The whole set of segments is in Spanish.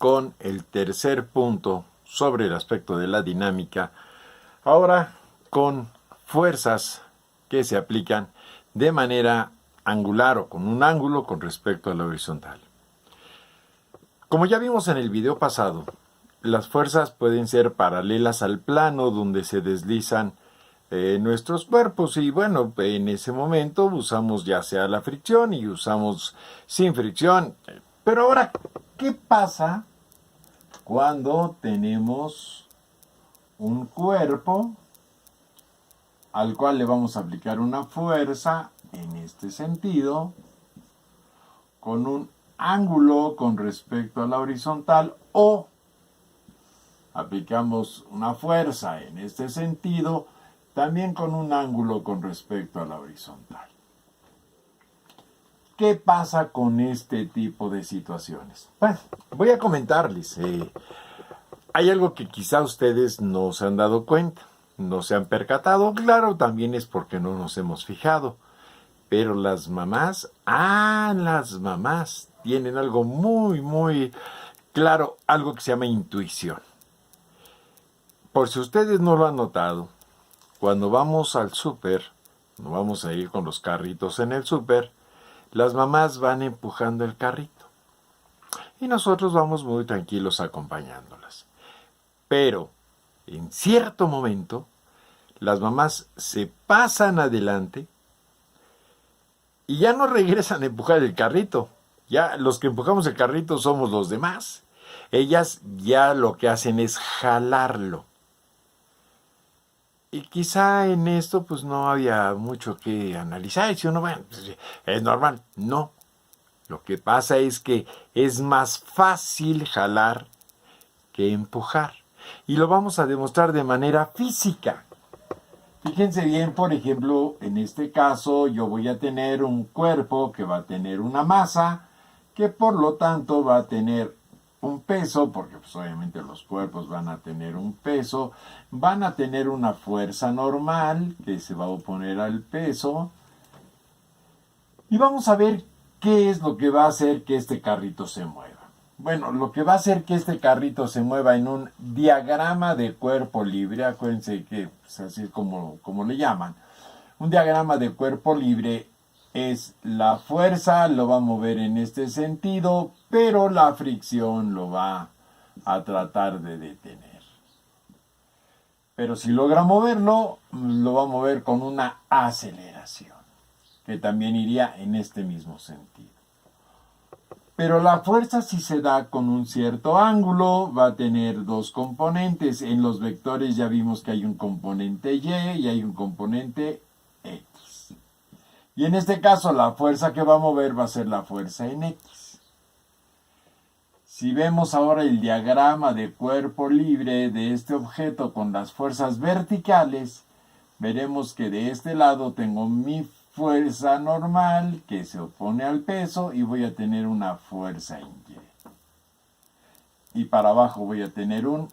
con el tercer punto sobre el aspecto de la dinámica, ahora con fuerzas que se aplican de manera angular o con un ángulo con respecto a la horizontal. Como ya vimos en el video pasado, las fuerzas pueden ser paralelas al plano donde se deslizan nuestros cuerpos y bueno, en ese momento usamos ya sea la fricción y usamos sin fricción. Pero ahora, ¿qué pasa cuando tenemos un cuerpo al cual le vamos a aplicar una fuerza en este sentido con un ángulo con respecto a la horizontal o aplicamos una fuerza en este sentido también con un ángulo con respecto a la horizontal? ¿Qué pasa con este tipo de situaciones? Bueno, voy a comentarles. Hay algo que quizá ustedes no se han dado cuenta, no se han percatado. Claro, también es porque no nos hemos fijado. Pero las mamás tienen algo muy, muy claro, algo que se llama intuición. Por si ustedes no lo han notado, cuando vamos al súper, no vamos a ir con los carritos en el súper, las mamás van empujando el carrito y nosotros vamos muy tranquilos acompañándolas. Pero en cierto momento, las mamás se pasan adelante y ya no regresan a empujar el carrito. Ya los que empujamos el carrito somos los demás. Ellas ya lo que hacen es jalarlo. Y quizá en esto pues no había mucho que analizar. Y si uno, bueno, pues, es normal. No. Lo que pasa es que es más fácil jalar que empujar. Y lo vamos a demostrar de manera física. Fíjense bien, por ejemplo, en este caso yo voy a tener un cuerpo que va a tener una masa, que por lo tanto va a tener un peso, porque pues obviamente los cuerpos van a tener un peso, van a tener una fuerza normal que se va a oponer al peso, y vamos a ver qué es lo que va a hacer que este carrito se mueva. Bueno, lo que va a hacer que este carrito se mueva en un diagrama de cuerpo libre, acuérdense que pues, así es como le llaman, un diagrama de cuerpo libre es la fuerza, lo va a mover en este sentido, pero la fricción lo va a tratar de detener. Pero si logra moverlo, lo va a mover con una aceleración, que también iría en este mismo sentido. Pero la fuerza, si se da con un cierto ángulo, va a tener dos componentes. En los vectores ya vimos que hay un componente Y y hay un componente X. Y en este caso la fuerza que va a mover va a ser la fuerza en X. Si vemos ahora el diagrama de cuerpo libre de este objeto con las fuerzas verticales, veremos que de este lado tengo mi fuerza normal que se opone al peso y voy a tener una fuerza en Y. Y para abajo voy a tener un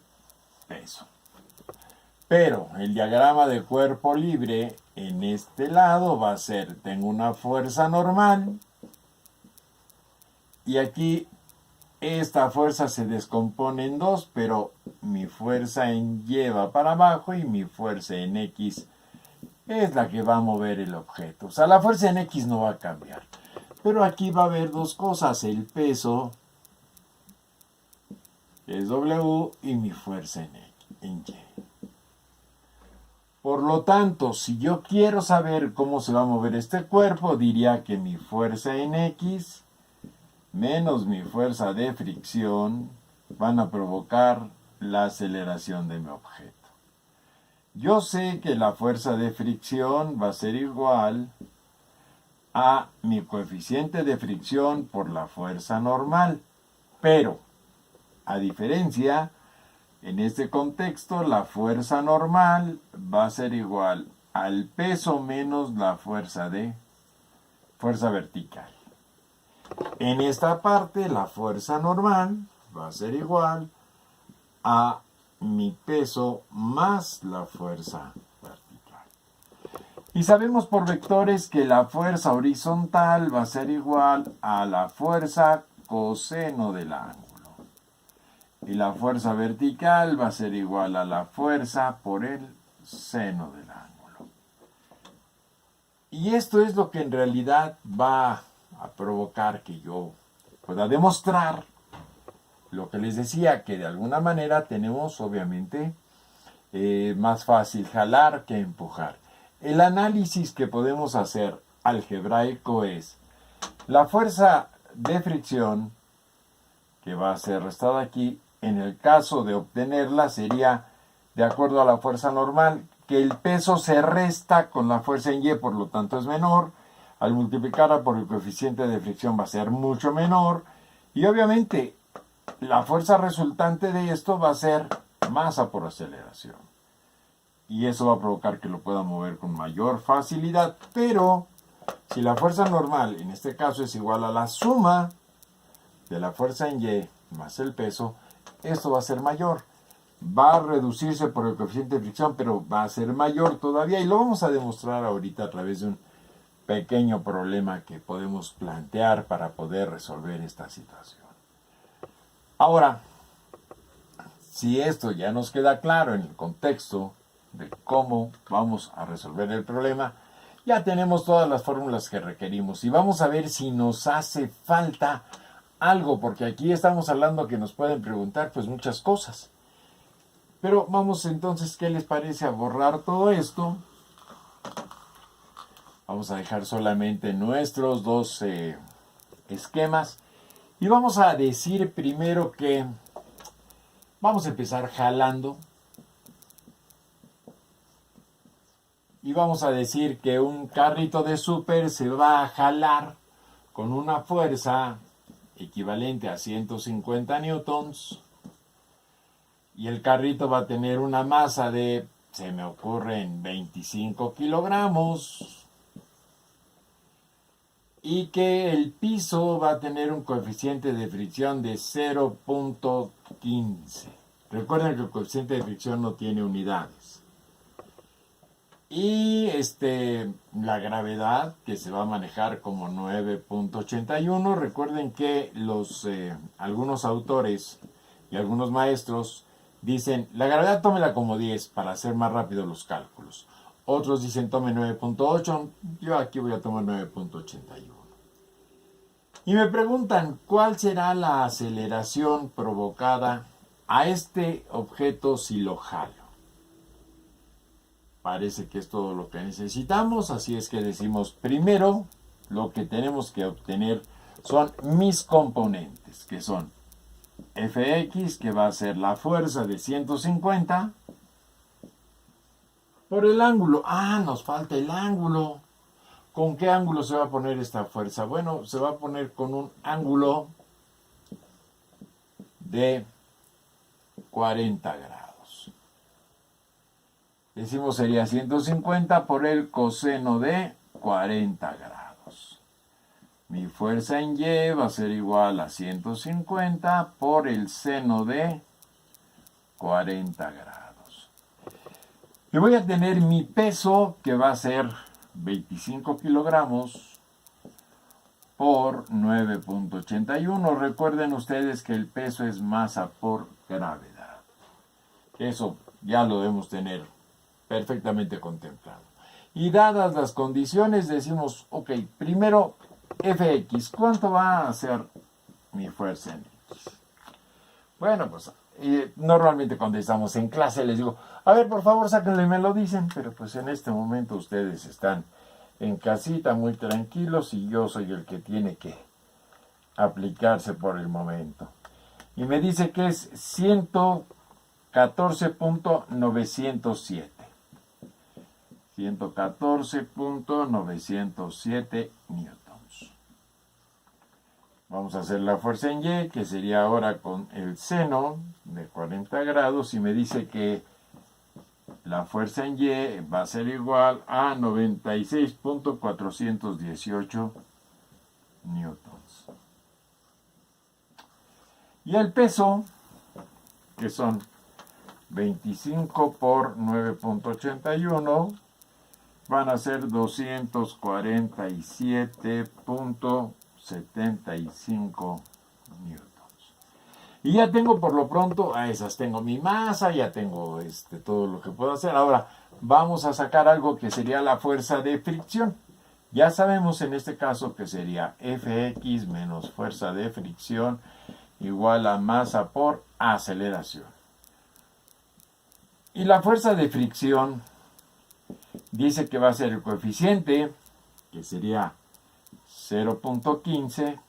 peso. Pero el diagrama de cuerpo libre en este lado va a ser, tengo una fuerza normal y aquí esta fuerza se descompone en dos, pero mi fuerza en Y va para abajo y mi fuerza en X es la que va a mover el objeto. O sea, la fuerza en X no va a cambiar. Pero aquí va a haber dos cosas, el peso, que es W, y mi fuerza en Y. Por lo tanto, si yo quiero saber cómo se va a mover este cuerpo, diría que mi fuerza en X menos mi fuerza de fricción van a provocar la aceleración de mi objeto. Yo sé que la fuerza de fricción va a ser igual a mi coeficiente de fricción por la fuerza normal, pero, a diferencia, en este contexto, la fuerza normal va a ser igual al peso menos la fuerza vertical. En esta parte, la fuerza normal va a ser igual a mi peso más la fuerza vertical. Y sabemos por vectores que la fuerza horizontal va a ser igual a la fuerza coseno del ángulo. Y la fuerza vertical va a ser igual a la fuerza por el seno del ángulo. Y esto es lo que en realidad va a provocar que yo pueda demostrar lo que les decía, que de alguna manera tenemos obviamente más fácil jalar que empujar. El análisis que podemos hacer algebraico es la fuerza de fricción que va a ser restada aquí. En el caso de obtenerla sería de acuerdo a la fuerza normal, que el peso se resta con la fuerza en Y, por lo tanto es menor. Al multiplicarla por el coeficiente de fricción va a ser mucho menor. Y obviamente la fuerza resultante de esto va a ser masa por aceleración. Y eso va a provocar que lo pueda mover con mayor facilidad. Pero si la fuerza normal, en este caso, es igual a la suma de la fuerza en Y más el peso, esto va a ser mayor. Va a reducirse por el coeficiente de fricción, pero va a ser mayor todavía. Y lo vamos a demostrar ahorita a través de un pequeño problema que podemos plantear para poder resolver esta situación. Ahora, si esto ya nos queda claro en el contexto de cómo vamos a resolver el problema, ya tenemos todas las fórmulas que requerimos y vamos a ver si nos hace falta algo, porque aquí estamos hablando que nos pueden preguntar pues muchas cosas. Pero vamos entonces, ¿qué les parece a borrar todo esto? Vamos a dejar solamente nuestros dos esquemas y vamos a decir primero que vamos a empezar jalando y vamos a decir que un carrito de súper se va a jalar con una fuerza equivalente a 150 newtons y el carrito va a tener una masa de, se me ocurren, 25 kilogramos y que el piso va a tener un coeficiente de fricción de 0.15. Recuerden que el coeficiente de fricción no tiene unidades. Y la gravedad, que se va a manejar como 9.81. Recuerden que algunos autores y algunos maestros dicen, la gravedad tómela como 10 para hacer más rápido los cálculos. Otros dicen tome 9.8, yo aquí voy a tomar 9.81. Y me preguntan, ¿cuál será la aceleración provocada a este objeto si lo jalo? Parece que es todo lo que necesitamos, así es que decimos primero, lo que tenemos que obtener son mis componentes, que son Fx, que va a ser la fuerza de 150, por el ángulo. Ah, nos falta el ángulo. ¿Con qué ángulo se va a poner esta fuerza? Bueno, se va a poner con un ángulo de 40 grados. Decimos sería 150 por el coseno de 40 grados. Mi fuerza en Y va a ser igual a 150 por el seno de 40 grados. Y voy a tener mi peso, que va a ser 25 kilogramos por 9.81. Recuerden ustedes que el peso es masa por gravedad. Eso ya lo debemos tener perfectamente contemplado. Y dadas las condiciones decimos, ok, primero Fx, ¿cuánto va a ser mi fuerza en X? Bueno, pues normalmente cuando estamos en clase les digo, a ver, por favor, sáquenle, me lo dicen, pero pues en este momento ustedes están en casita muy tranquilos y yo soy el que tiene que aplicarse por el momento. Y me dice que es 114.907. 114.907 newtons. Vamos a hacer la fuerza en Y, que sería ahora con el seno de 40 grados, y me dice que la fuerza en Y va a ser igual a 96.418 newtons. Y el peso, que son 25 por 9.81, van a ser 247.75 newtons. Y ya tengo por lo pronto a esas. Tengo mi masa, ya tengo todo lo que puedo hacer. Ahora vamos a sacar algo que sería la fuerza de fricción. Ya sabemos en este caso que sería Fx menos fuerza de fricción igual a masa por aceleración. Y la fuerza de fricción dice que va a ser el coeficiente, que sería 0.15,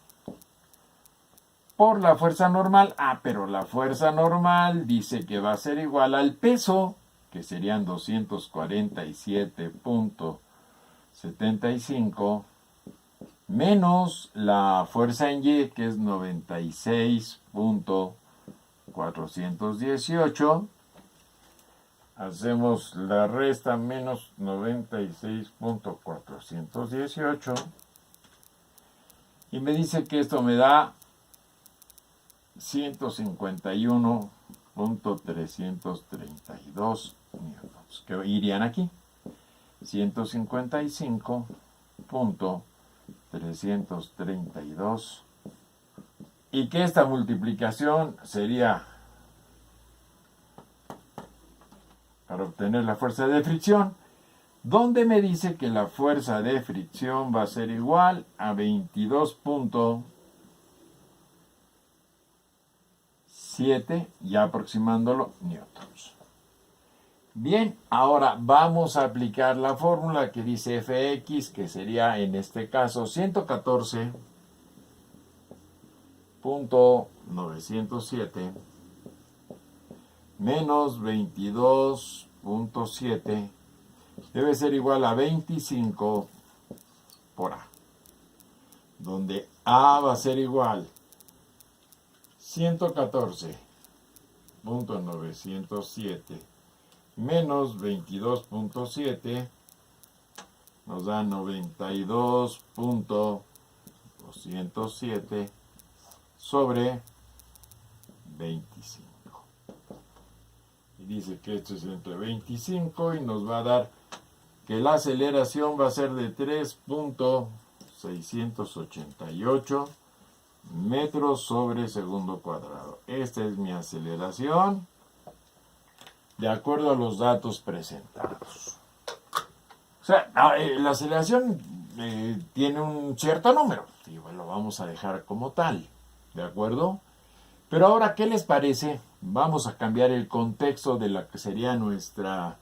por la fuerza normal. Pero la fuerza normal dice que va a ser igual al peso, que serían 247.75, menos la fuerza en Y, que es 96.418. Hacemos la resta menos 96.418. Y me dice que esto me da 151.332 newtons, que irían aquí. 155.332. Y que esta multiplicación sería para obtener la fuerza de fricción, donde me dice que la fuerza de fricción va a ser igual a 22.7, ya aproximándolo, newtons. Bien, ahora vamos a aplicar la fórmula que dice Fx, que sería en este caso 114.907 menos 22.7 debe ser igual a 25 por A, donde A va a ser igual 114.907 menos 22.7 nos da 92.207 sobre 25. Y dice que esto es entre 25 y nos va a dar que la aceleración va a ser de 3.688 metros sobre segundo cuadrado. Esta es mi aceleración de acuerdo a los datos presentados. O sea, la aceleración tiene un cierto número y bueno, lo vamos a dejar como tal, ¿de acuerdo? Pero ahora, ¿qué les parece? Vamos a cambiar el contexto de la que sería nuestra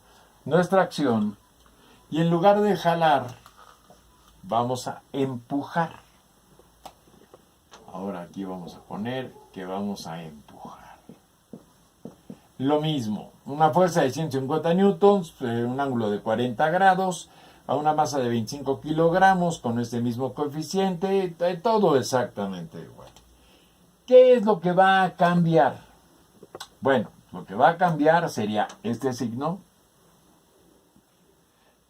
acción y en lugar de jalar, vamos a empujar. Ahora aquí vamos a poner que vamos a empujar. Lo mismo, una fuerza de 150 newtons, un ángulo de 40 grados, a una masa de 25 kilogramos con este mismo coeficiente, todo exactamente igual. ¿Qué es lo que va a cambiar? Bueno, lo que va a cambiar sería este signo,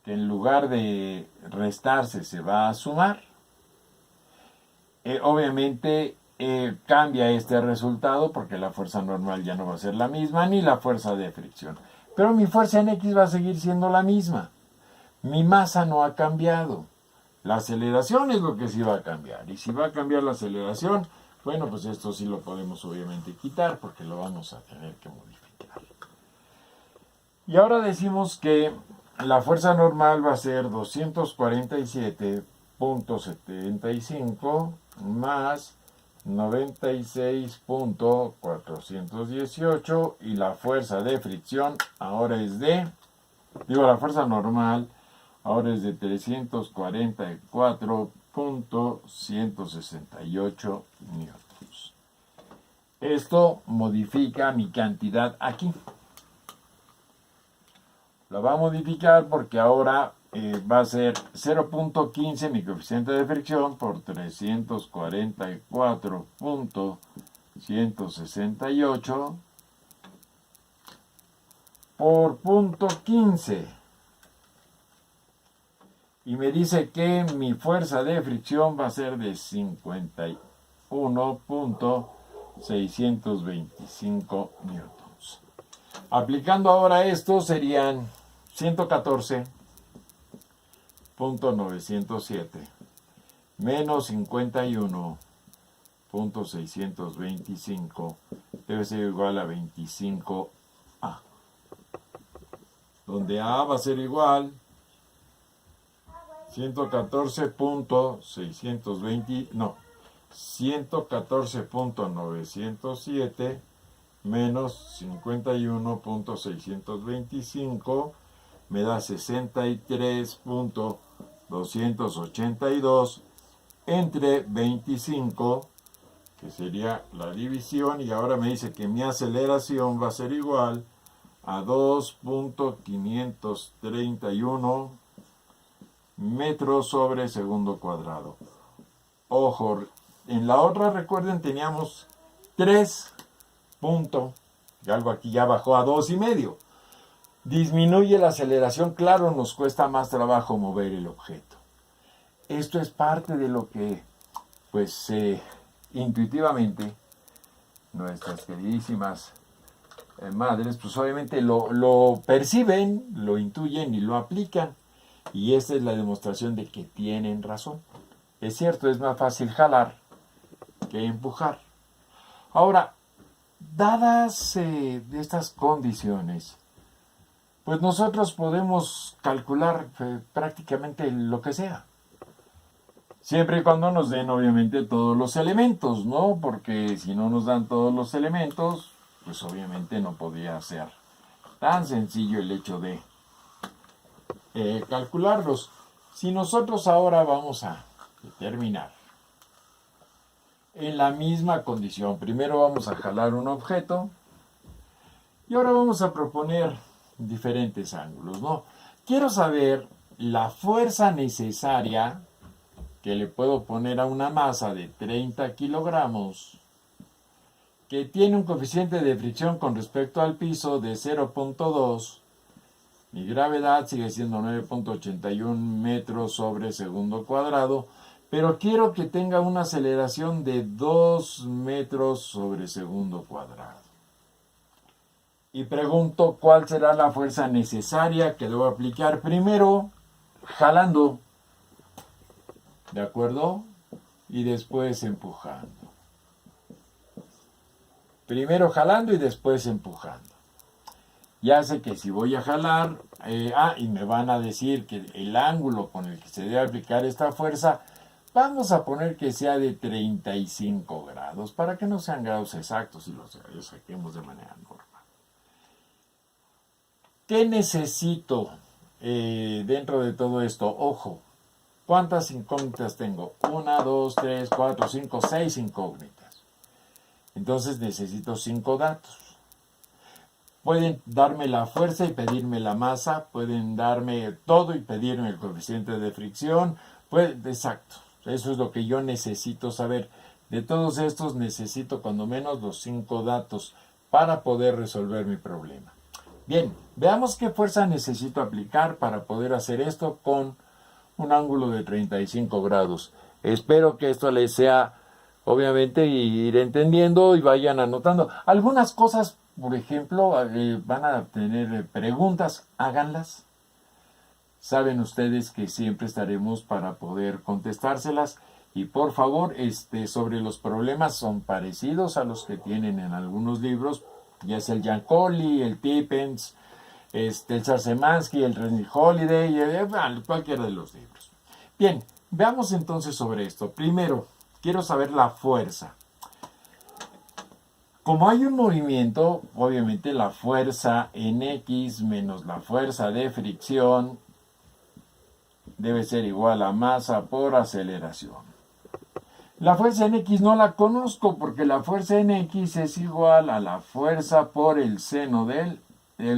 que en lugar de restarse se va a sumar. Obviamente cambia este resultado porque la fuerza normal ya no va a ser la misma, ni la fuerza de fricción. Pero mi fuerza en X va a seguir siendo la misma. Mi masa no ha cambiado. La aceleración es lo que sí va a cambiar. Y si va a cambiar la aceleración, bueno, pues esto sí lo podemos obviamente quitar porque lo vamos a tener que modificar. Y ahora decimos que la fuerza normal va a ser 247.75 más 96.418 y la fuerza de fricción ahora es la fuerza normal ahora es de 344.168 newtons. Esto modifica mi cantidad aquí. La va a modificar porque ahora va a ser 0.15 mi coeficiente de fricción por 344.168 por 0.15. Y me dice que mi fuerza de fricción va a ser de 51.625 newtons. Aplicando ahora esto serían 114.907 menos 51 .625 debe ser igual a 25A, donde A va a ser igual 114.620, no, 114.907 menos 51.625 me da 63.282 entre 25, que sería la división, y ahora me dice que mi aceleración va a ser igual a 2.531 metros sobre segundo cuadrado. Ojo, en la otra, recuerden, teníamos 3 puntos, y algo aquí ya bajó a 2,5. Disminuye la aceleración, claro, nos cuesta más trabajo mover el objeto. Esto es parte de lo que, pues, intuitivamente, nuestras queridísimas madres, pues obviamente lo perciben, lo intuyen y lo aplican. Y esta es la demostración de que tienen razón. Es cierto, es más fácil jalar que empujar. Ahora, dadas estas condiciones, pues nosotros podemos calcular prácticamente lo que sea. Siempre y cuando nos den, obviamente, todos los elementos, ¿no? Porque si no nos dan todos los elementos, pues obviamente no podría ser tan sencillo el hecho de calcularlos. Si nosotros ahora vamos a determinar en la misma condición, primero vamos a jalar un objeto y ahora vamos a proponer diferentes ángulos, ¿no? Quiero saber la fuerza necesaria que le puedo poner a una masa de 30 kilogramos que tiene un coeficiente de fricción con respecto al piso de 0.2. Mi gravedad sigue siendo 9.81 metros sobre segundo cuadrado, pero quiero que tenga una aceleración de 2 metros sobre segundo cuadrado. Y pregunto cuál será la fuerza necesaria que debo aplicar primero jalando, ¿de acuerdo? Y después empujando. Primero jalando y después empujando. Ya sé que si voy a jalar, y me van a decir que el ángulo con el que se debe aplicar esta fuerza, vamos a poner que sea de 35 grados, para que no sean grados exactos y los saquemos de manera normal. ¿Qué necesito dentro de todo esto? Ojo, ¿cuántas incógnitas tengo? 1, 2, 3, 4, 5, 6 incógnitas. Entonces necesito 5 datos. Pueden darme la fuerza y pedirme la masa, pueden darme todo y pedirme el coeficiente de fricción. Exacto, eso es lo que yo necesito saber. De todos estos necesito cuando menos los 5 datos para poder resolver mi problema. Bien, veamos qué fuerza necesito aplicar para poder hacer esto con un ángulo de 35 grados. Espero que esto les sea, obviamente, ir entendiendo y vayan anotando. Algunas cosas, por ejemplo, van a tener preguntas, háganlas. Saben ustedes que siempre estaremos para poder contestárselas. Y por favor, sobre los problemas son parecidos a los que tienen en algunos libros, ya sea el Jankowski, el Tippens, el Sarsemansky, el Rennie Holiday, cualquiera de los libros. Bien, veamos entonces sobre esto. Primero, quiero saber la fuerza. Como hay un movimiento, obviamente la fuerza en X menos la fuerza de fricción debe ser igual a masa por aceleración. La fuerza en X no la conozco porque la fuerza en X es igual a la fuerza por el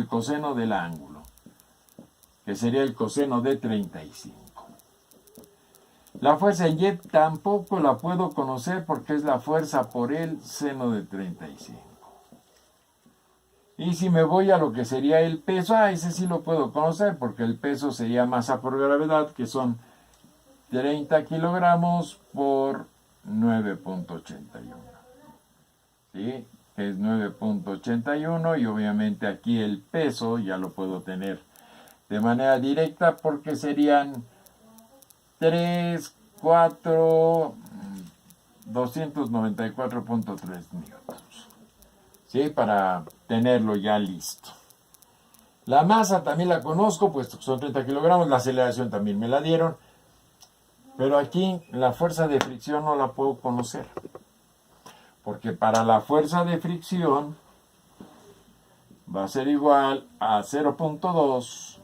coseno del ángulo, que sería el coseno de 35. La fuerza en Y tampoco la puedo conocer porque es la fuerza por el seno de 35. Y si me voy a lo que sería el peso, ese sí lo puedo conocer porque el peso sería masa por gravedad, que son 30 kilogramos por 9.81. ¿Sí? Que es 9.81 y obviamente aquí el peso ya lo puedo tener de manera directa porque serían 3, 4, 294.3 newtons. ¿Sí? Para tenerlo ya listo. La masa también la conozco, pues son 30 kilogramos. La aceleración también me la dieron. Pero aquí la fuerza de fricción no la puedo conocer. Porque para la fuerza de fricción va a ser igual a 0.2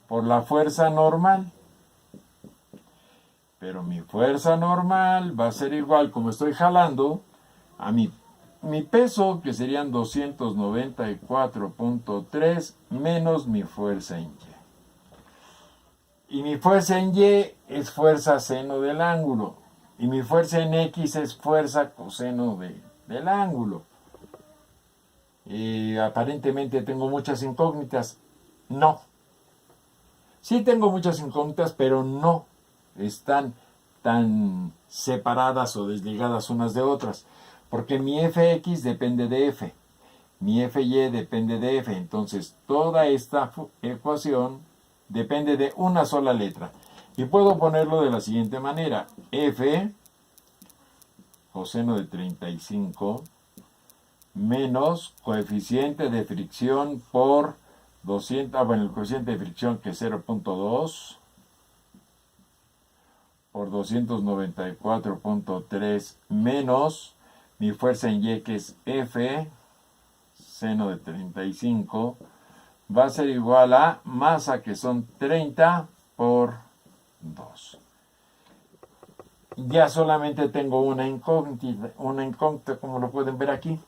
por la fuerza normal. Pero mi fuerza normal va a ser igual, como estoy jalando, a mi peso, que serían 294.3 menos mi fuerza en Y. Y mi fuerza en Y es fuerza seno del ángulo. Y mi fuerza en X es fuerza coseno del ángulo. Y aparentemente tengo muchas incógnitas. No. Sí tengo muchas incógnitas, pero no están tan separadas o desligadas unas de otras. Porque mi Fx depende de F. Mi Fy depende de F. Entonces, toda esta ecuación depende de una sola letra. Y puedo ponerlo de la siguiente manera. F coseno de 35 menos coeficiente de fricción por 200, el coeficiente de fricción que es 0.2 por 294.3 menos mi fuerza en Y, que es F seno de 35, va a ser igual a masa, que son 30 por 2. Ya solamente tengo una incógnita, como lo pueden ver aquí,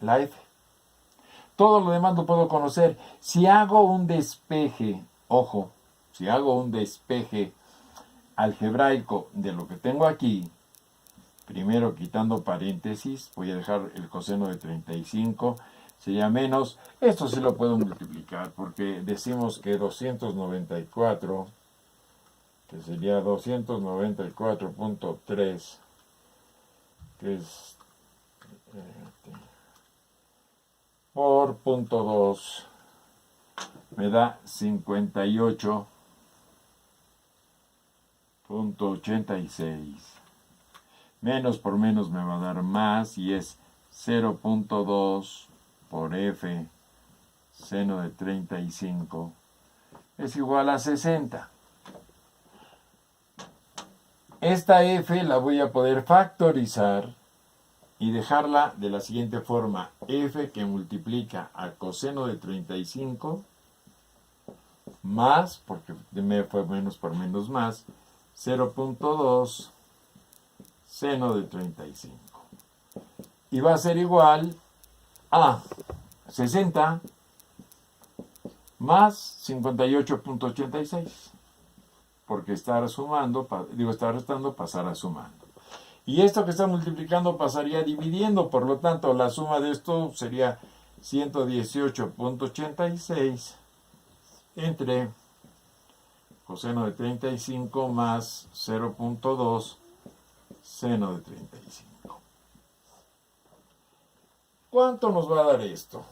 la F. Todo lo demás lo puedo conocer. Si hago un despeje, ojo, si hago un despeje algebraico de lo que tengo aquí, primero quitando paréntesis, voy a dejar el coseno de 35, sería menos, esto sí lo puedo multiplicar, porque decimos que 294, que sería 294.3, que es por 0.2, me da 58.86. Menos por menos me va a dar más, y es 0.2 por F seno de 35 es igual a 60. Esta F la voy a poder factorizar y dejarla de la siguiente forma. F que multiplica a coseno de 35 más, porque me fue menos por menos más, 0.2 seno de 35. Y va a ser igual a 60 más 58.86. Porque estar sumando, estar restando, pasará sumando. Y esto que está multiplicando pasaría dividiendo, por lo tanto la suma de esto sería 118.86 entre coseno de 35 más 0.2 seno de 35. ¿Cuánto nos va a dar esto?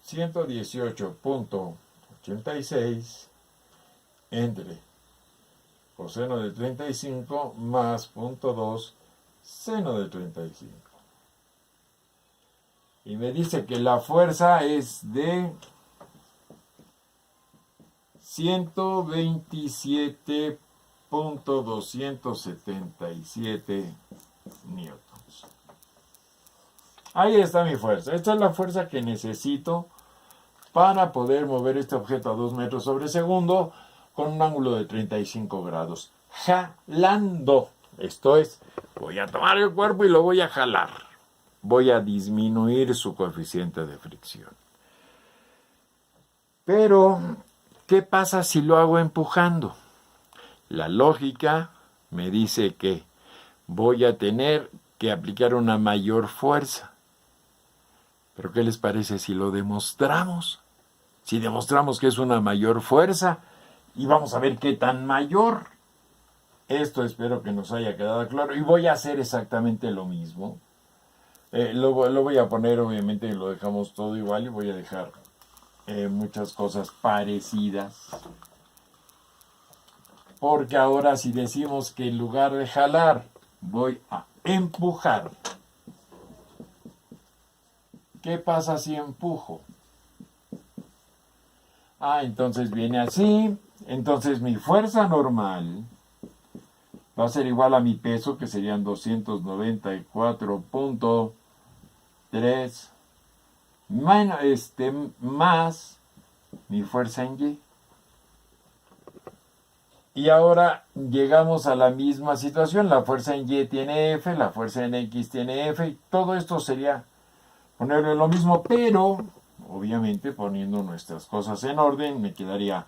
118.86 entre coseno de 35 más 0.2 seno de 35. Y me dice que la fuerza es de 127.277 newtons. Ahí está mi fuerza. Esta es la fuerza que necesito para poder mover este objeto a 2 metros sobre segundo con un ángulo de 35 grados. Jalando. Esto es, voy a tomar el cuerpo y lo voy a jalar. Voy a disminuir su coeficiente de fricción. Pero, ¿qué pasa si lo hago empujando? La lógica me dice que voy a tener que aplicar una mayor fuerza. ¿Pero qué les parece si lo demostramos? Si demostramos que es una mayor fuerza, y vamos a ver qué tan mayor. Esto espero que nos haya quedado claro. Y voy a hacer exactamente lo mismo. Lo voy a poner, obviamente, lo dejamos todo igual, y voy a dejar muchas cosas parecidas. Porque ahora, si decimos que en lugar de jalar voy a empujar. ¿Qué pasa si empujo? Entonces viene así. Entonces mi fuerza normal va a ser igual a mi peso, que serían 294.3 más mi fuerza en Y. Y ahora llegamos a la misma situación. La fuerza en Y tiene F, la fuerza en X tiene F, y todo esto sería ponerle lo mismo, pero obviamente poniendo nuestras cosas en orden, me quedaría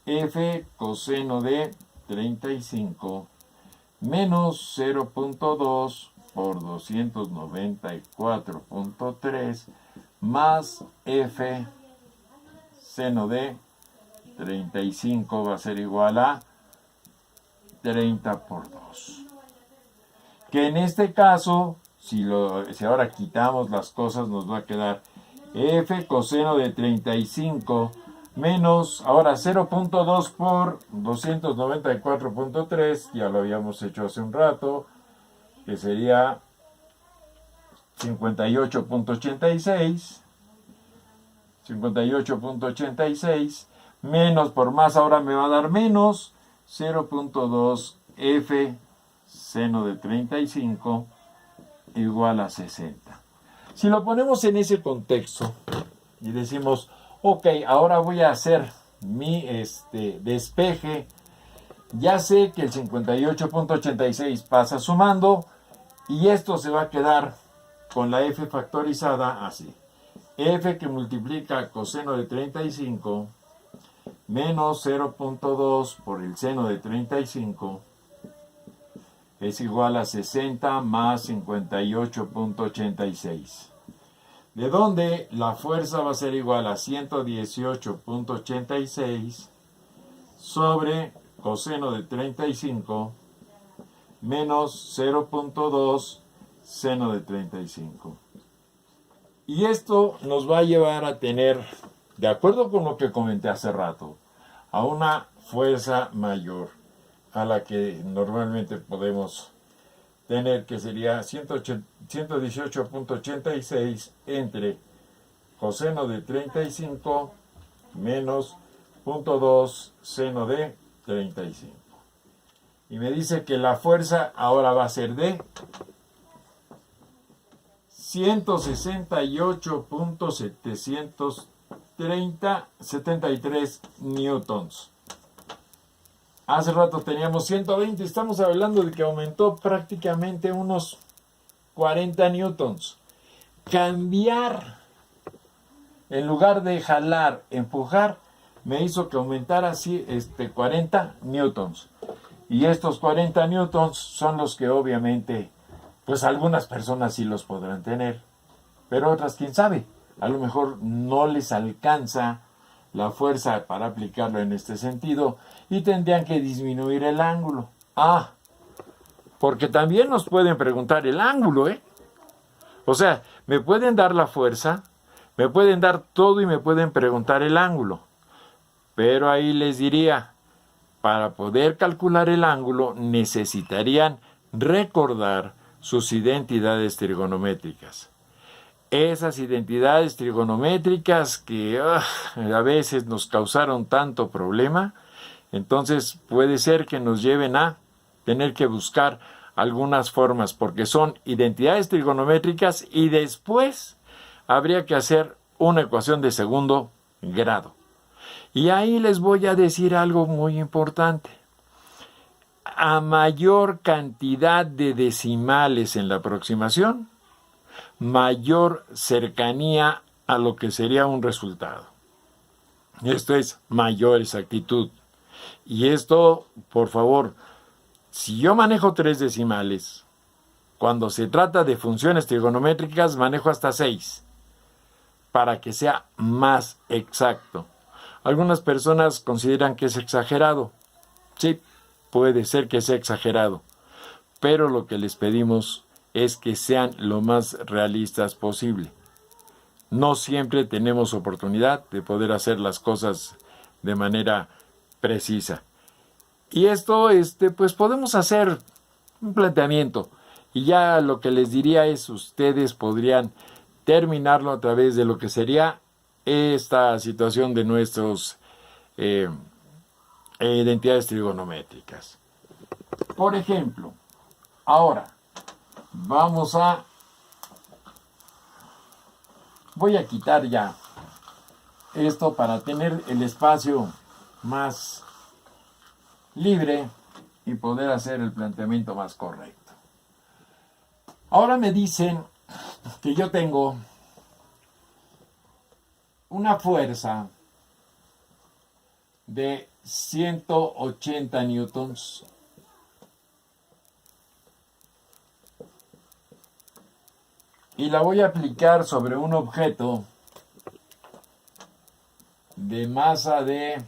F coseno de 35 menos 0.2 por 294.3 más F seno de 35 va a ser igual a 30 por 2. Que en este caso, si ahora quitamos las cosas, nos va a quedar F coseno de 35 menos, ahora 0.2 por 294.3, ya lo habíamos hecho hace un rato, que sería 58.86, menos por más, ahora me va a dar menos 0.2 F seno de 35 igual a 60. Si lo ponemos en ese contexto y decimos, ok, ahora voy a hacer mi despeje, ya sé que el 58.86 pasa sumando y esto se va a quedar con la F factorizada así. F que multiplica coseno de 35 menos 0.2 por el seno de 35 es igual a 60 más 58.86. De donde la fuerza va a ser igual a 118.86 sobre coseno de 35 menos 0.2 seno de 35. Y esto nos va a llevar a tener, de acuerdo con lo que comenté hace rato, a una fuerza mayor a la que normalmente podemos tener, que sería 118.86 entre coseno de 35 menos 0.2 seno de 35. Y me dice que la fuerza ahora va a ser de 168.773 newtons. Hace rato teníamos 120, estamos hablando de que aumentó prácticamente unos 40 newtons. Cambiar, en lugar de jalar, empujar, me hizo que aumentara así 40 newtons. Y estos 40 newtons son los que obviamente, pues algunas personas sí los podrán tener, pero otras, quién sabe, a lo mejor no les alcanza la fuerza para aplicarlo en este sentido y tendrían que disminuir el ángulo. Porque también nos pueden preguntar el ángulo, O sea, me pueden dar la fuerza, me pueden dar todo y me pueden preguntar el ángulo. Pero ahí les diría, para poder calcular el ángulo necesitarían recordar sus identidades trigonométricas. Esas identidades trigonométricas que a veces nos causaron tanto problema, entonces puede ser que nos lleven a tener que buscar algunas formas, porque son identidades trigonométricas y después habría que hacer una ecuación de segundo grado. Y ahí les voy a decir algo muy importante. A mayor cantidad de decimales en la aproximación, mayor cercanía a lo que sería un resultado. Esto es mayor exactitud. Y esto, por favor, si yo manejo 3 decimales, cuando se trata de funciones trigonométricas manejo hasta 6, para que sea más exacto. Algunas personas consideran que es exagerado. Sí, puede ser que sea exagerado, pero lo que les pedimos es que sean lo más realistas posible. No siempre tenemos oportunidad de poder hacer las cosas de manera precisa. Y esto, pues podemos hacer un planteamiento. Y ya lo que les diría es, ustedes podrían terminarlo a través de lo que sería esta situación de nuestras identidades trigonométricas. Por ejemplo, ahora voy a quitar ya esto para tener el espacio más libre y poder hacer el planteamiento más correcto. Ahora me dicen que yo tengo una fuerza de 180 newtons y la voy a aplicar sobre un objeto de masa de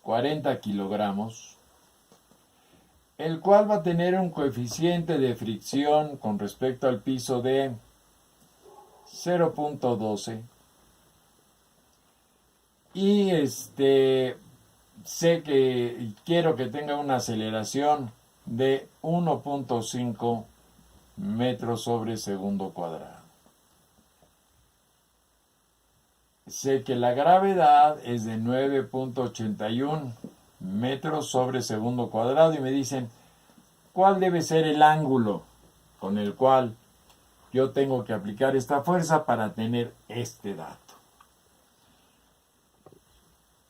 40 kilogramos, el cual va a tener un coeficiente de fricción con respecto al piso de 0.12 y sé que quiero que tenga una aceleración de 1.5 metros sobre segundo cuadrado. Sé que la gravedad es de 9.81 metros sobre segundo cuadrado y me dicen cuál debe ser el ángulo con el cual yo tengo que aplicar esta fuerza para tener este dato.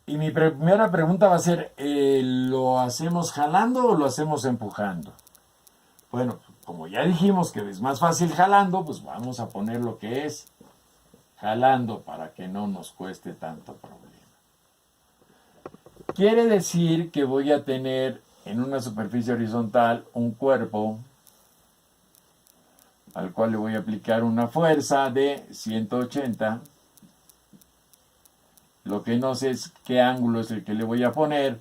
Y mi primera pregunta va a ser, ¿lo hacemos jalando o lo hacemos empujando? Bueno, como ya dijimos que es más fácil jalando, pues vamos a poner lo que es jalando para que no nos cueste tanto problema. Quiere decir que voy a tener en una superficie horizontal un cuerpo al cual le voy a aplicar una fuerza de 180. Lo que no sé es qué ángulo es el que le voy a poner,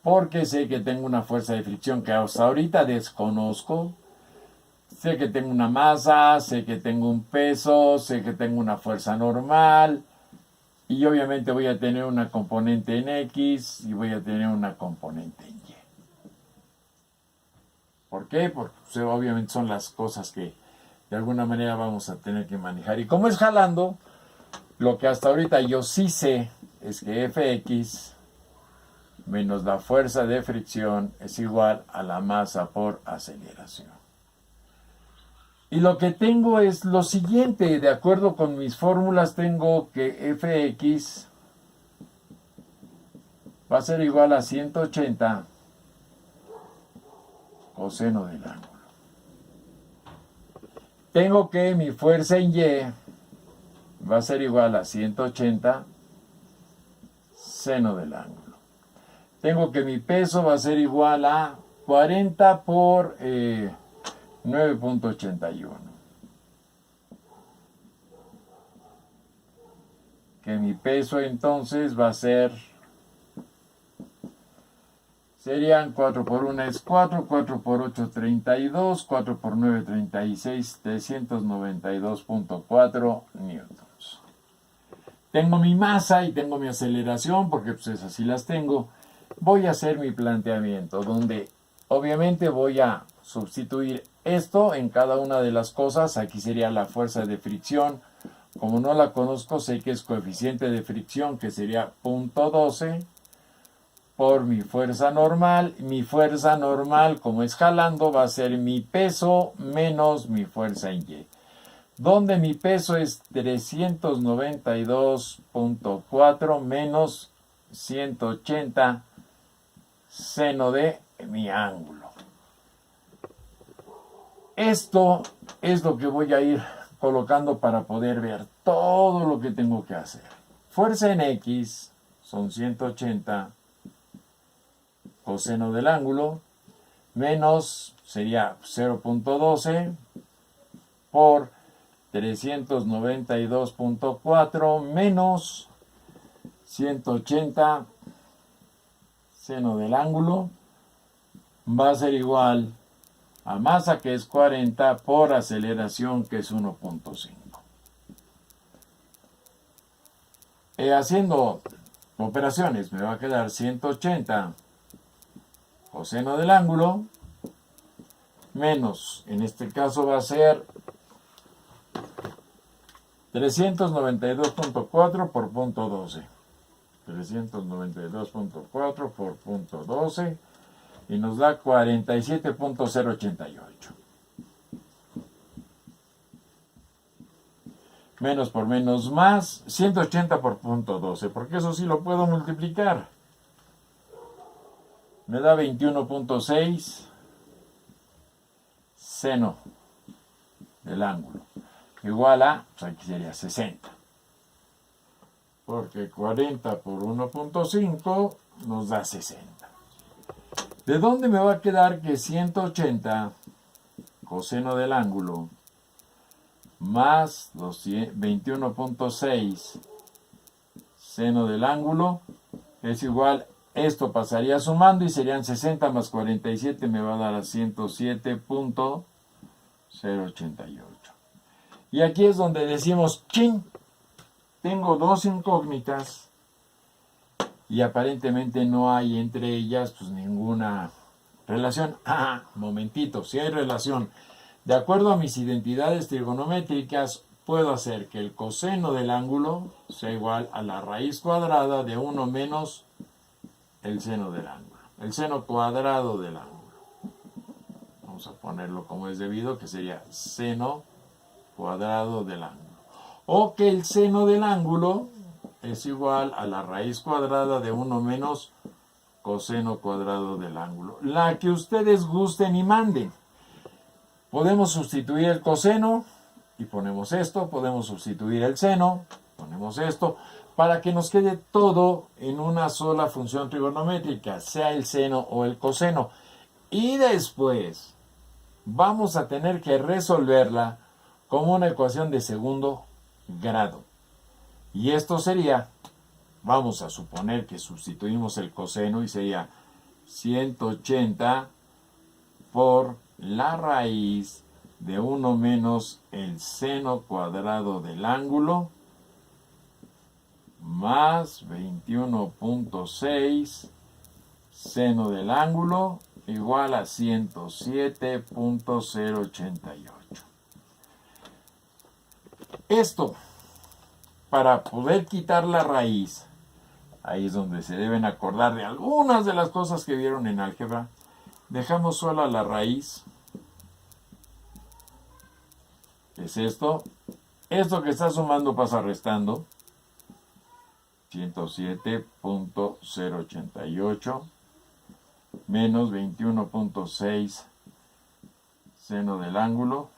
porque sé que tengo una fuerza de fricción que hasta ahorita desconozco. Sé que tengo una masa, sé que tengo un peso, sé que tengo una fuerza normal y obviamente voy a tener una componente en X y voy a tener una componente en Y. ¿Por qué? Porque obviamente son las cosas que de alguna manera vamos a tener que manejar. Y como es jalando, lo que hasta ahorita yo sí sé es que Fx menos la fuerza de fricción es igual a la masa por aceleración. Y lo que tengo es lo siguiente, de acuerdo con mis fórmulas tengo que Fx va a ser igual a 180 coseno del ángulo. Tengo que mi fuerza en Y va a ser igual a 180 seno del ángulo. Tengo que mi peso va a ser igual a 40 por 9.81. Que mi peso entonces va a ser, serían 4 por 1 es 4, 4 por 8 32, 4 por 9 36, 392.4 newtons. Tengo mi masa y tengo mi aceleración, porque pues esas sí las tengo. Voy a hacer mi planteamiento, donde obviamente voy a sustituir esto en cada una de las cosas. Aquí sería la fuerza de fricción. Como no la conozco, sé que es coeficiente de fricción, que sería 0.12 por mi fuerza normal. Mi fuerza normal, como es jalando, va a ser mi peso menos mi fuerza en Y. Donde mi peso es 392.4 menos 180 seno de mi ángulo. Esto es lo que voy a ir colocando para poder ver todo lo que tengo que hacer. Fuerza en X son 180 coseno del ángulo menos sería 0.12 por 392.4 menos 180 seno del ángulo va a ser igual a masa, que es 40, por aceleración, que es 1.5. Haciendo operaciones me va a quedar 180 coseno del ángulo menos, en este caso va a ser 392.4 por punto 12. 392.4 por punto 12 y nos da 47.088. Menos por menos más, 180 por punto 12, porque eso sí lo puedo multiplicar. Me da 21.6 seno del ángulo. Igual a, pues aquí sería 60. Porque 40 por 1.5 nos da 60. ¿De dónde me va a quedar que 180 coseno del ángulo más 21.6 seno del ángulo es igual, esto pasaría sumando y serían 60 más 47 me va a dar a 107.088. Y aquí es donde decimos, ¡chin! Tengo dos incógnitas y aparentemente no hay entre ellas pues ninguna relación. Ah, momentito, si hay relación. De acuerdo a mis identidades trigonométricas, puedo hacer que el coseno del ángulo sea igual a la raíz cuadrada de 1 menos el seno del ángulo. El seno cuadrado del ángulo. Vamos a ponerlo como es debido, que sería seno cuadrado del ángulo. O que el seno del ángulo es igual a la raíz cuadrada de 1 menos coseno cuadrado del ángulo. La que ustedes gusten y manden. Podemos sustituir el coseno y ponemos esto. Podemos sustituir el seno, ponemos esto, para que nos quede todo en una sola función trigonométrica, sea el seno o el coseno. Y después vamos a tener que resolverla como una ecuación de segundo grado. Y esto sería, vamos a suponer que sustituimos el coseno y sería 180 por la raíz de 1 menos el seno cuadrado del ángulo más 21.6 seno del ángulo igual a 107.088. Esto, para poder quitar la raíz, ahí es donde se deben acordar de algunas de las cosas que vieron en álgebra. Dejamos sola la raíz. Es esto. Esto que está sumando pasa restando. 107.088 menos 21.6 seno del ángulo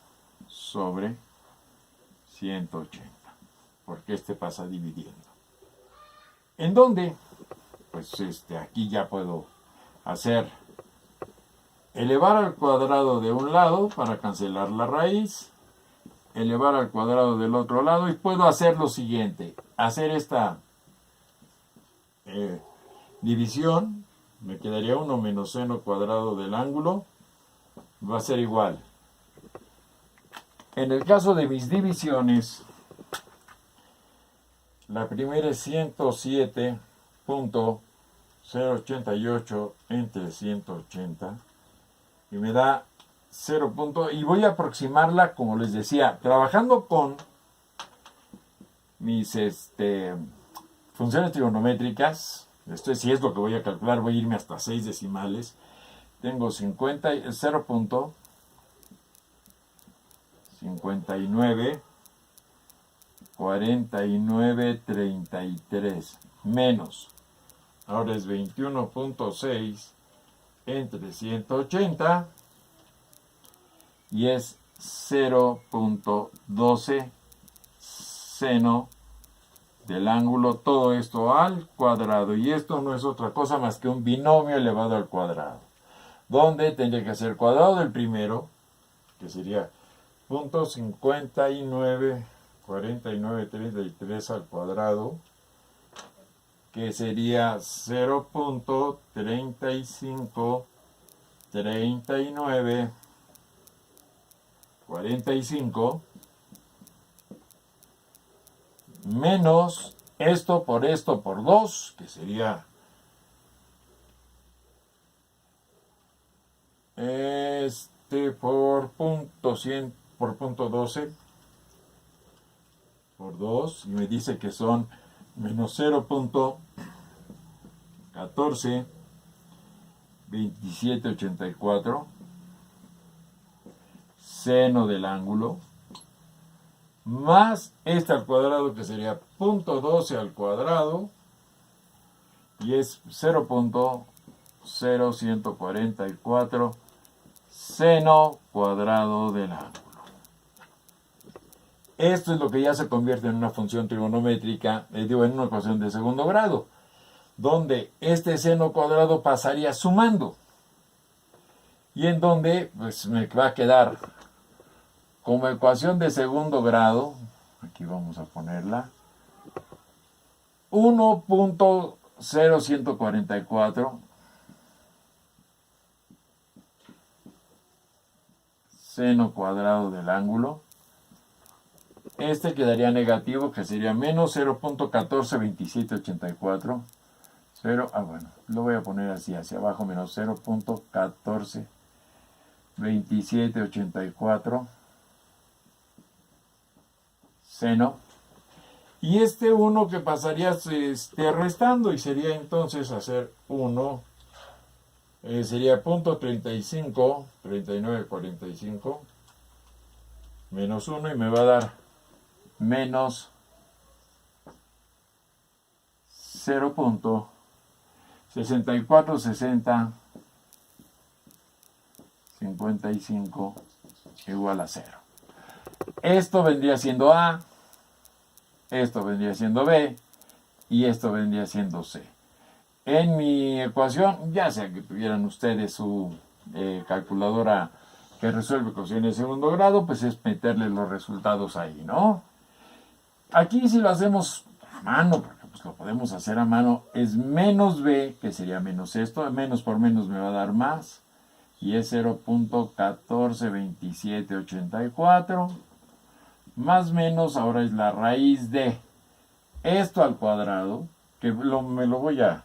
sobre 180. Porque este pasa dividiendo. ¿En dónde? Pues aquí ya puedo hacer elevar al cuadrado de un lado para cancelar la raíz, elevar al cuadrado del otro lado y puedo hacer lo siguiente, hacer esta división, me quedaría 1 menos seno cuadrado del ángulo, va a ser igual. En el caso de mis divisiones, la primera es 107.088 entre 180 y me da 0. Y voy a aproximarla, como les decía, trabajando con mis funciones trigonométricas. Esto si es lo que voy a calcular, voy a irme hasta 6 decimales. Tengo 0.59 49.33 menos, ahora es 21.6 entre 180 y es 0.12 seno del ángulo, todo esto al cuadrado, y esto no es otra cosa más que un binomio elevado al cuadrado, donde tendría que ser cuadrado del primero, que sería 0.59 49.33 al cuadrado, que sería 0.3539.45 menos esto por 2, que sería por punto 100 por punto 12 por 2 y me dice que son menos 0.142784 seno del ángulo más este al cuadrado que sería punto 12 al cuadrado y es 0.0144 seno cuadrado del ángulo. Esto es lo que ya se convierte en una función trigonométrica, en una ecuación de segundo grado, donde este seno cuadrado pasaría sumando y en donde pues me va a quedar como ecuación de segundo grado, aquí vamos a ponerla, 1.0144 seno cuadrado del ángulo. Este quedaría negativo, que sería menos 0.142784. Bueno, lo voy a poner así, hacia abajo, menos 0.142784 seno. Y este 1 que pasaría restando y sería entonces hacer 1, sería punto 3945 menos 1 y me va a dar menos 0.646055 igual a 0. Esto vendría siendo A, esto vendría siendo B y esto vendría siendo C. En mi ecuación, ya sea que tuvieran ustedes su calculadora que resuelve ecuaciones de segundo grado, pues es meterle los resultados ahí, ¿no? Aquí si lo hacemos a mano, porque pues lo podemos hacer a mano, es menos B, que sería menos esto, menos por menos me va a dar más, y es 0.142784, más menos ahora es la raíz de esto al cuadrado, que me lo voy a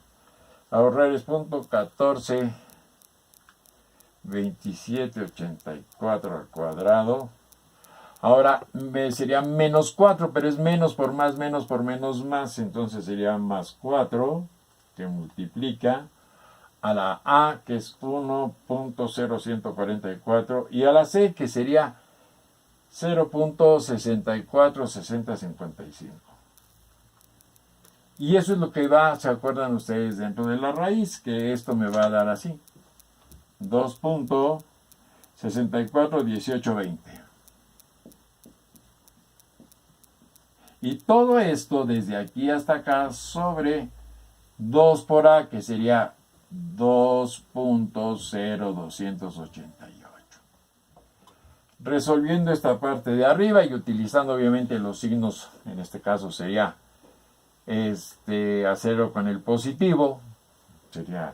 ahorrar, es punto 142784 al cuadrado. Ahora sería menos 4, pero es menos por más, más, entonces sería más 4, que multiplica a la A, que es 1.0144, y a la C, que sería 0.646055. Y eso es lo que va, ¿se acuerdan ustedes? Dentro de la raíz, que esto me va a dar así, 2.641820. Y todo esto desde aquí hasta acá sobre 2 por A, que sería 2.0288. Resolviendo esta parte de arriba y utilizando obviamente los signos, en este caso sería hacerlo con el positivo, sería,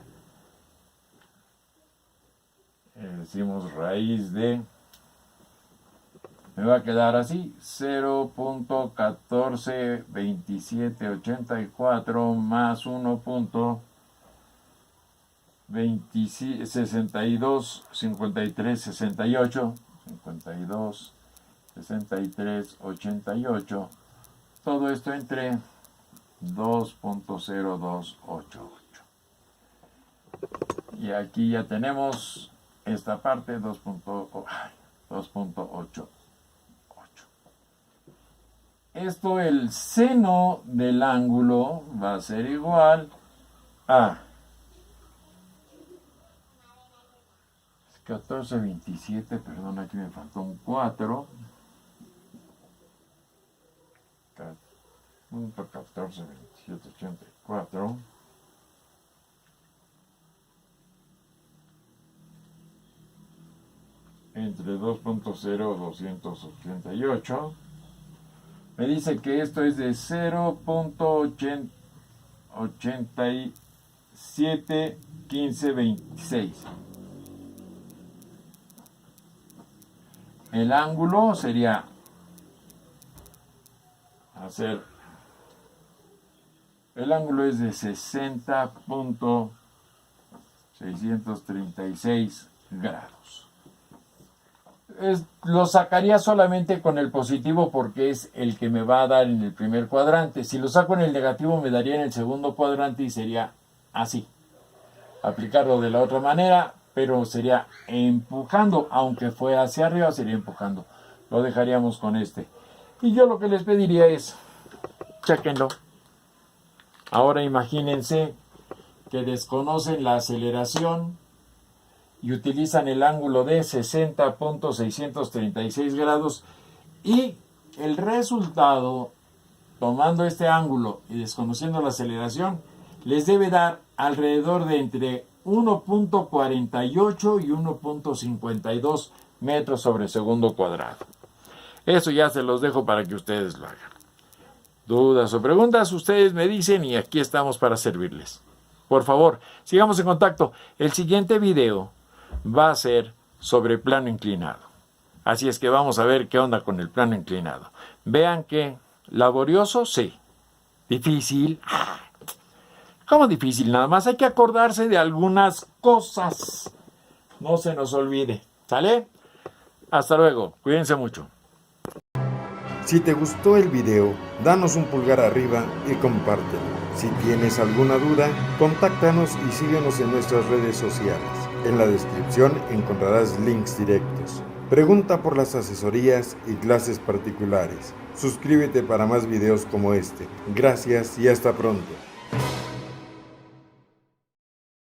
decimos raíz de, me va a quedar así, 0.142784 más 1.625368, 526388, todo esto entre 2.0288. Y aquí ya tenemos esta parte 2.88. Esto, el seno del ángulo va a ser igual a 1427, perdón, aquí me faltó un 4. 142784 entre 2.0288. Me dice que esto es de 0.871526. El ángulo sería el ángulo es de 60.636 grados. lo sacaría solamente con el positivo porque es el que me va a dar en el primer cuadrante. Si lo saco en el negativo me daría en el segundo cuadrante y sería así. Aplicarlo de la otra manera, pero sería empujando, aunque fuera hacia arriba, sería empujando. Lo dejaríamos con este. Y yo lo que les pediría es, chéquenlo. Ahora imagínense que desconocen la aceleración y utilizan el ángulo de 60.636 grados y el resultado, tomando este ángulo y desconociendo la aceleración, les debe dar alrededor de entre 1.48 y 1.52 metros sobre segundo cuadrado. Eso ya se los dejo para que ustedes lo hagan. Dudas o preguntas, ustedes me dicen y aquí estamos para servirles. Por favor, sigamos en contacto. El siguiente video va a ser sobre plano inclinado. Así es que vamos a ver qué onda con el plano inclinado. Vean que laborioso, sí. Difícil. ¿Cómo difícil? Nada más hay que acordarse de algunas cosas. No se nos olvide. ¿Sale? Hasta luego. Cuídense mucho. Si te gustó el video, danos un pulgar arriba y compártelo. Si tienes alguna duda, contáctanos y síguenos en nuestras redes sociales. En la descripción encontrarás links directos. Pregunta por las asesorías y clases particulares. Suscríbete para más videos como este. Gracias y hasta pronto.